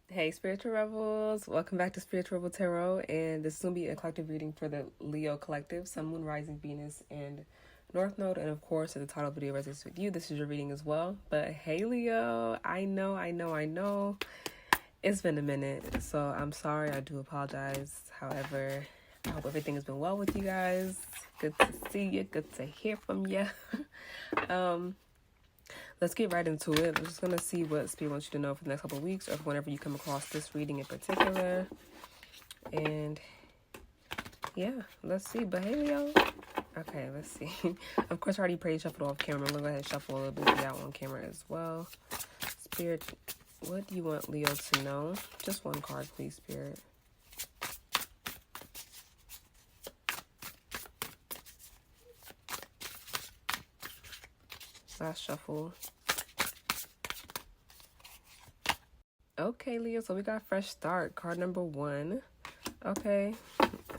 Hey, spiritual rebels! Welcome back to Spiritual Rebel Tarot, and this is gonna be a collective reading for the Leo collective, Sun, Moon, Rising, Venus, and North Node. And of course, if the title of the video resonates with you, this is your reading as well. But hey, Leo, I know, it's been a minute, so I'm sorry. I do apologize. However, I hope everything has been well with you guys. Good to see you. Good to hear from you. Let's get right into it. I'm just going to see what Spirit wants you to know for the next couple of weeks or whenever you come across this reading in particular. And yeah, let's see. But hey, Leo. Okay, let's see. Of course, I already pre-shuffled off camera. I'm going to go ahead and shuffle a little bit for y'all on camera as well. Spirit, what do you want Leo to know? Just one card, please, Spirit. Last shuffle. Okay, Leo, so we got fresh start. Card number 1. Okay.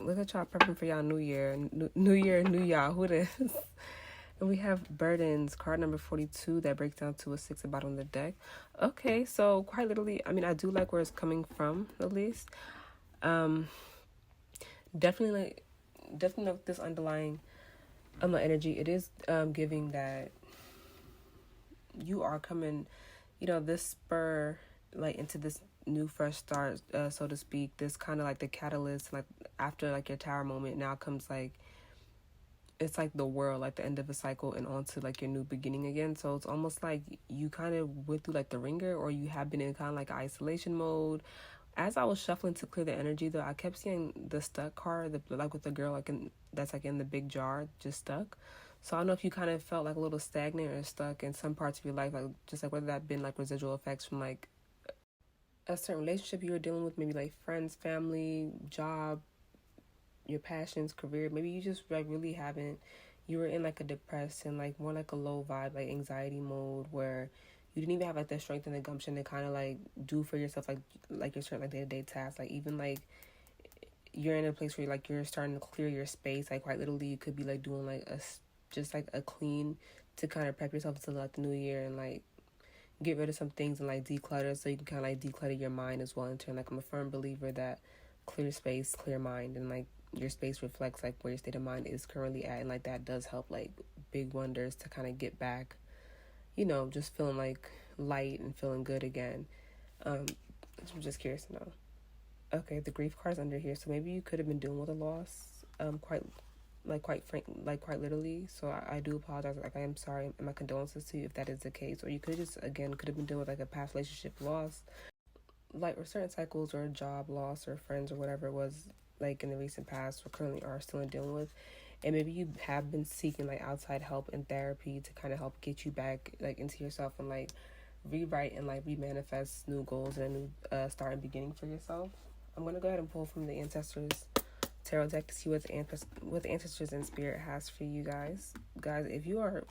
Look at y'all prepping for y'all new year. New year, new y'all. Who this? And we have burdens. Card number 42 that breaks down to a 6 at bottom of the deck. Okay, so quite literally, I mean, I do like where it's coming from, at least. Definitely know this underlying energy. It is giving that you are coming, this spur like into this new fresh start, so to speak. This kind of like the catalyst, like after like your tower moment, now comes like it's like the world, like the end of a cycle and on to like your new beginning again. So it's almost like you kind of went through like the ringer, or you have been in kind of like isolation mode. As I was shuffling to clear the energy, though, I kept seeing the stuck card, like with the girl like that's like in the big jar, just stuck. So I don't know if you kind of felt like a little stagnant or stuck in some parts of your life, like just like whether that been like residual effects from like a certain relationship you were dealing with, maybe like friends, family, job, your passions, career. Maybe you just like really haven't, you were in like a depressed and like more like a low vibe, like anxiety mode, where you didn't even have like the strength and the gumption to kind of like do for yourself like your certain like day-to-day tasks. Like even like you're in a place where like you're starting to clear your space. Like quite literally you could be like doing like just like a clean to kind of prep yourself to like the new year and like get rid of some things and like declutter, so you can kind of like declutter your mind as well. In turn, like I'm a firm believer that clear space, clear mind, and like your space reflects like where your state of mind is currently at, and like that does help like big wonders to kind of get back, just feeling like light and feeling good again. I'm just curious to know. Okay, the grief card's under here, so maybe you could have been dealing with a loss, quite literally. So I do apologize. Like I am sorry, and my condolences to you if that is the case. Or you could just could have been dealing with like a past relationship loss, like or certain cycles or a job loss or friends or whatever it was like in the recent past or currently are still dealing with. And maybe you have been seeking like outside help and therapy to kind of help get you back like into yourself and like rewrite and like remanifest new goals and a new start and beginning for yourself. I'm gonna go ahead and pull from the Ancestors Tarot deck to see what the Ancestors and Spirit has for you guys. Guys, if you're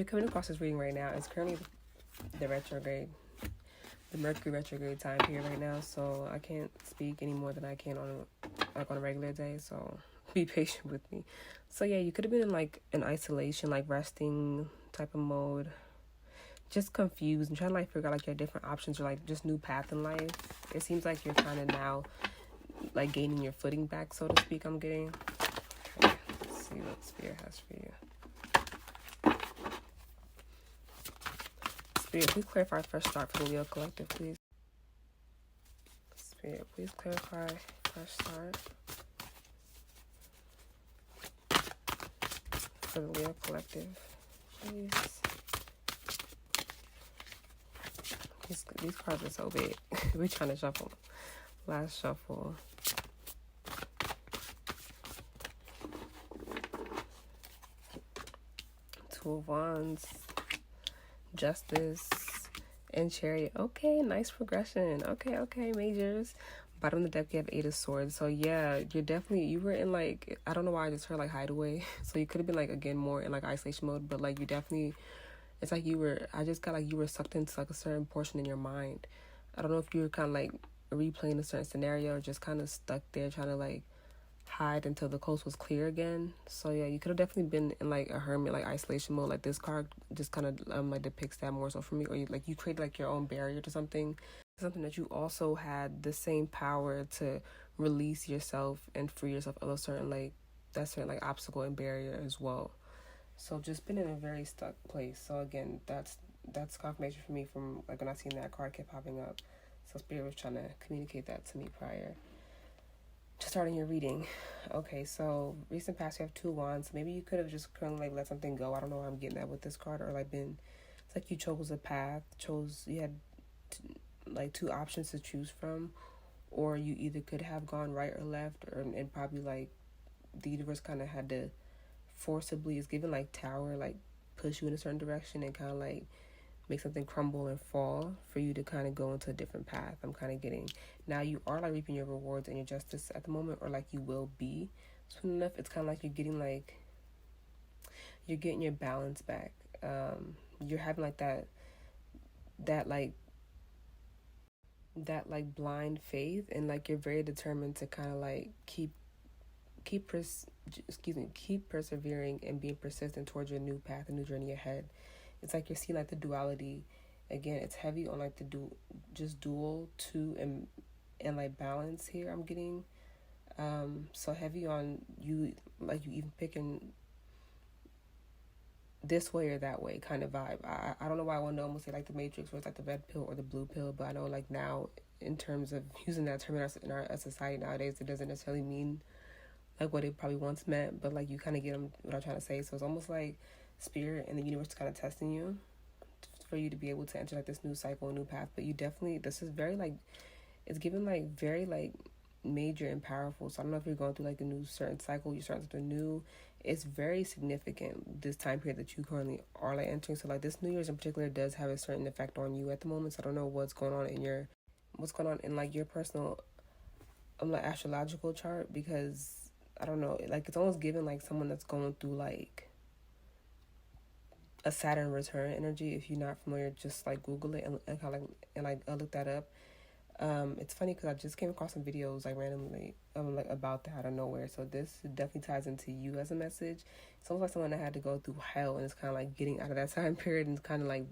coming across this reading right now, it's currently the retrograde, the Mercury retrograde time period right now. So I can't speak any more than I can on a regular day. So be patient with me. So yeah, you could have been in like an isolation, like resting type of mode, just confused and trying to like figure out like your different options or like just new path in life. It seems like you're kind of now like gaining your footing back, so to speak. I'm getting. Okay, let's see what Spirit has for you. Spirit, please clarify fresh start for the Leo collective, please. Spirit, please clarify fresh start for the Leo collective, please. These cards are so big. We're trying to shuffle. Last shuffle. Two of Wands, Justice, and Chariot. Okay, nice progression. Okay, majors. Bottom of the deck, you have 8 of Swords. So yeah, you were in like, I don't know why I just heard like hideaway. So you could have been like, again, more in like isolation mode, but like you definitely, it's like I just got like you were sucked into like a certain portion in your mind. I don't know if you were kind of like replaying a certain scenario or just kind of stuck there trying to like hide until the coast was clear again. So yeah, you could have definitely been in like a hermit, like isolation mode. Like this card just kind of like depicts that more so for me. Or you create like your own barrier to something something that you also had the same power to release yourself and free yourself of a certain like obstacle and barrier as well. So just been in a very stuck place. So again, that's confirmation for me from like when I seen that card kept popping up. So Spirit was trying to communicate that to me prior to starting your reading. Okay, so recent past you have 2 wands. Maybe you could have just currently like let something go. I don't know why I'm getting that with this card, or like it's like you chose a path, you had like 2 options to choose from, or you either could have gone right or left, and probably like the universe kind of had to forcibly, it's given like tower, like push you in a certain direction and kind of like make something crumble and fall for you to kind of go into a different path. I'm kind of getting, now you are like reaping your rewards and your justice at the moment, or like you will be soon enough. It's kind of like you're getting your balance back. You're having like that blind faith, and like you're very determined to kind of like keep persevering and being persistent towards your new path, a new journey ahead. It's like you're seeing like the duality again. It's heavy on like the dual two and like balance here. I'm getting so heavy on you, like you even picking this way or that way kind of vibe. I don't know why I want to almost say like the Matrix, where it's like the red pill or the blue pill, but I know like now in terms of using that term in our society nowadays, it doesn't necessarily mean like what it probably once meant, but like you kind of get what I'm trying to say. So it's almost like Spirit and the universe kind of testing you for you to be able to enter like this new cycle, new path. But you definitely, this is very like, it's given like very like major and powerful. So I don't know if you're going through like a new certain cycle, you're starting something new. It's very significant, this time period that you currently are like entering. So like this New Year's in particular does have a certain effect on you at the moment. So I don't know what's going on in like your personal like astrological chart, because I don't know, like it's almost given like someone that's going through like a Saturn return energy. If you're not familiar, just like Google it and kind of like look that up. It's funny because I just came across some videos like randomly like about that out of nowhere. So this definitely ties into you as a message. It's almost like someone that had to go through hell and it's kind of like getting out of that time period and kind of like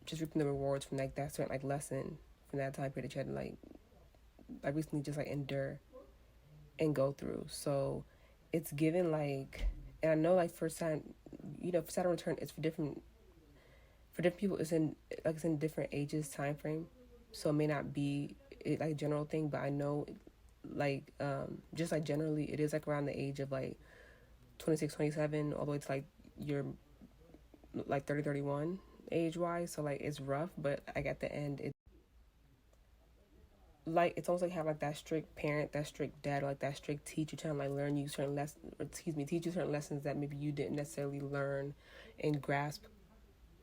just reaping the rewards from like that certain like lesson from that time period that you had to like recently just like endure and go through. So it's given like, and I know like for Saturn, for Saturn return, it's for different people. It's in different ages, time frame. So it may not be like a general thing, but I know like just like generally it is like around the age of like 26, 27 all the way to like your like 30, 31 age wise. So like it's rough, but like at the end it's almost like have like that strict parent, that strict dad, or like that strict teacher trying to like learn you certain teach you certain lessons that maybe you didn't necessarily learn and grasp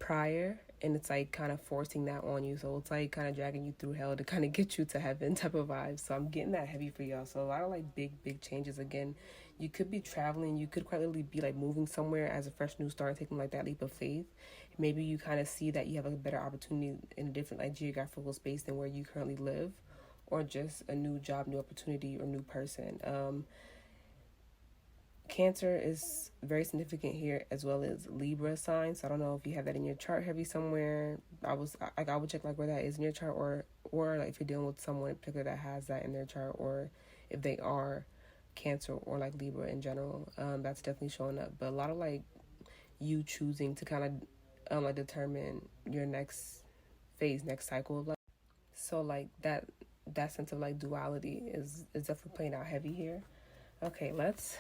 prior, and it's like kind of forcing that on you. So it's like kind of dragging you through hell to kind of get you to heaven type of vibes. So I'm getting that heavy for y'all. So a lot of like big changes. Again, you could be traveling, you could quite literally be like moving somewhere as a fresh new start, taking like that leap of faith. Maybe you kind of see that you have a better opportunity in a different like geographical space than where you currently live, or just a new job, new opportunity, or new person. Cancer is very significant here, as well as Libra signs. So I don't know if you have that in your chart heavy somewhere. I would check like where that is in your chart, or like if you're dealing with someone in particular that has that in their chart, or if they are Cancer or like Libra in general. That's definitely showing up. But a lot of like you choosing to kind of like determine your next phase, next cycle of life. So like that sense of like duality is definitely playing out heavy here. Okay, let's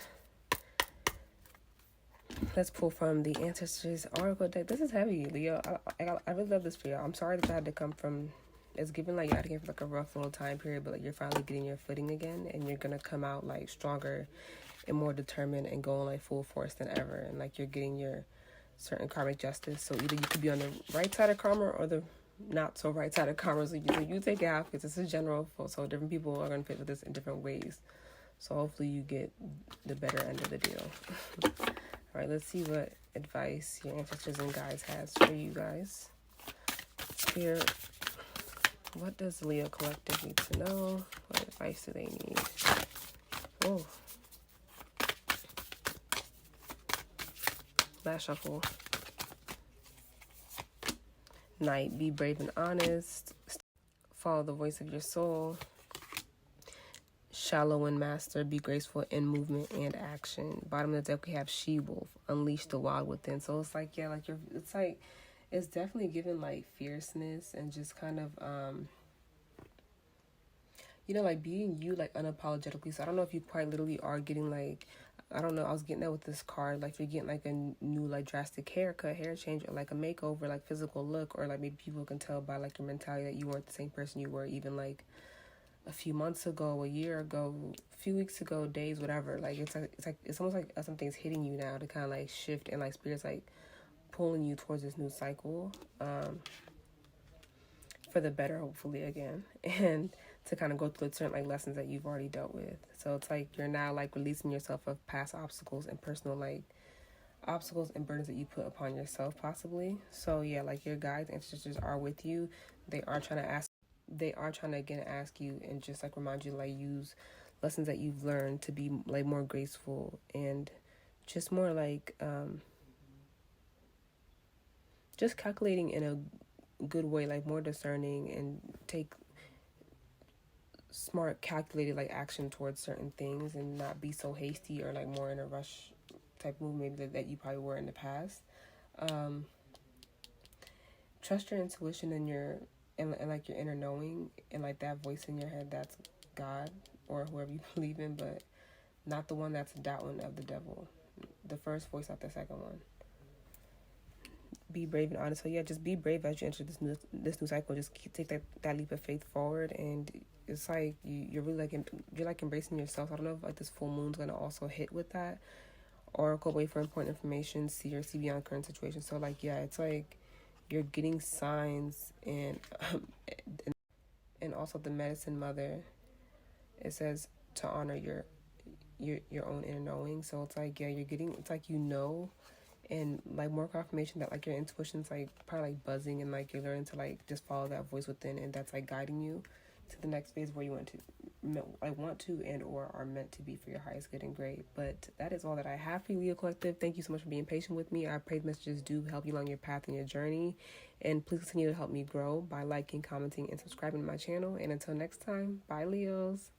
pull from the Ancestors Oracle deck. This is heavy, Leo. I really love this for y'all. I'm sorry that I had to come from, it's given like you had to get for like a rough little time period, but like you're finally getting your footing again, and you're gonna come out like stronger and more determined and going like full force than ever, and like you're getting your certain karmic justice. So either you could be on the right side of karma or the not so right side of karma. So you take it out, because this is general, so different people are gonna fit with this in different ways. So hopefully you get the better end of the deal. All right, let's see what advice your ancestors and guides has for you guys. Spirit, what does Leo Collective need to know? What advice do they need? Oh. Last shuffle. Knight, be brave and honest. Follow the voice of your soul. Shallow and master, be graceful in movement and action. Bottom of the deck we have she-wolf, unleash the wild within. So it's like, yeah, like it's definitely given like fierceness and just kind of like being you, like unapologetically. So I don't know if you quite literally are getting like, I don't know, I was getting that with this card, like you're getting like a new like drastic haircut, hair change, or like a makeover, like physical look, or like maybe people can tell by like your mentality that you weren't the same person you were even like a few months ago, a year ago, a few weeks ago, days, whatever. Like it's almost like something's hitting you now to kind of like shift, and like spirit's like pulling you towards this new cycle, for the better, hopefully, again, and to kind of go through certain like lessons that you've already dealt with. So it's like you're now like releasing yourself of past obstacles and personal like obstacles and burdens that you put upon yourself, possibly. So yeah, like your guides and ancestors are with you. They are trying to again ask you and just like remind you to like use lessons that you've learned to be like more graceful and just more like just calculating in a good way, like more discerning, and take smart calculated like action towards certain things and not be so hasty or like more in a rush type move maybe that you probably were in the past. Trust your intuition and your and like your inner knowing, and like that voice in your head, that's God or whoever you believe in, but not the one that's doubting of the devil. The first voice, not the second one. Be brave and honest. So yeah, just be brave as you enter this new cycle. Just take that leap of faith forward, and it's like you're really like you're like embracing yourself. I don't know if like this full moon's gonna also hit with that. Oracle, wait for important information. See beyond current situation. So like yeah, it's like you're getting signs, and also the medicine mother. It says to honor your own inner knowing. So it's like yeah, it's like and like more confirmation that like your intuition's like probably like buzzing, and like you're learning to like just follow that voice within, and that's like guiding you to the next phase where you want to and or are meant to be for your highest good and great. But that is all that I have for you, Leo Collective. Thank you so much for being patient with me. I pray the messages do help you along your path and your journey, and please continue to help me grow by liking, commenting, and subscribing to my channel. And until next time, bye Leos.